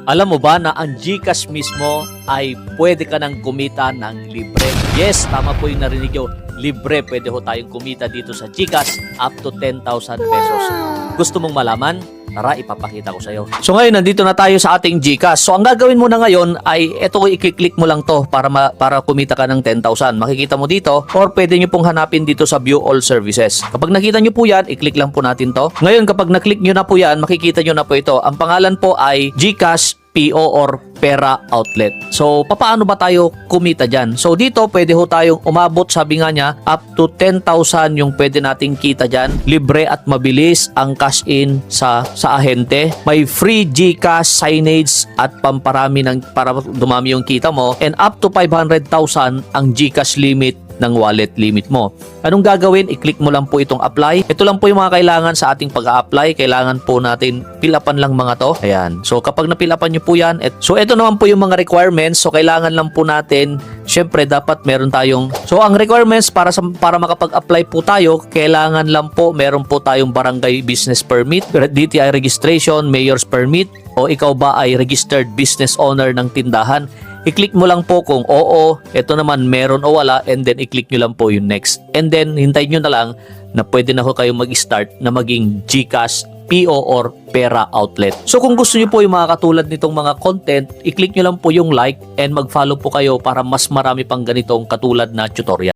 Alam mo ba na ang GCash mismo ay pwede ka nang kumita ng libre? Yes, tama po yung narinig nyo. Libre, pwede ho tayong kumita dito sa GCash up to 10,000 pesos. Gusto mong malaman? Tara, ipapakita ko sa iyo. So ngayon, nandito na tayo sa ating GCash. So ang gagawin mo na ngayon ay ito, i-click mo lang to para kumita ka ng 10,000. Makikita mo dito or pwede nyo pong hanapin dito sa View All Services. Kapag nakita nyo po yan, i-click lang po natin to. Ngayon, kapag na-click nyo na po yan, makikita nyo na po ito. Ang pangalan po ay GCash PO or Pera Outlet. So, paano ba tayo kumita dyan? So, dito pwede ho tayong umabot, sabi nga niya, up to 10,000 yung pwede nating kita dyan. Libre at mabilis ang cash in sa ahente. May free GCash signage at pamparami para dumami yung kita mo. And up to 500,000 ang GCash limit ng wallet limit mo. Anong gagawin? I-click mo lang po itong apply. Ito lang po yung mga kailangan sa ating pag-a-apply. Kailangan po natin pilapan lang mga to. Ayan. So kapag napilapan nyo po yan, so ito naman po yung mga requirements. So kailangan lang po natin, syempre dapat meron tayong, so ang requirements para makapag-apply po tayo, kailangan lang po meron po tayong barangay business permit, DTI registration, mayor's permit, o ikaw ba ay registered business owner ng tindahan. I-click mo lang po kung oo, ito naman meron o wala, and then i-click nyo lang po yung next. And then, hintayin nyo na lang na pwede na ho kayo mag-start na maging GCash PO or Pera Outlet. So kung gusto nyo po yung mga katulad nitong mga content, i-click nyo lang po yung like and mag-follow po kayo para mas marami pang ganitong katulad na tutorial.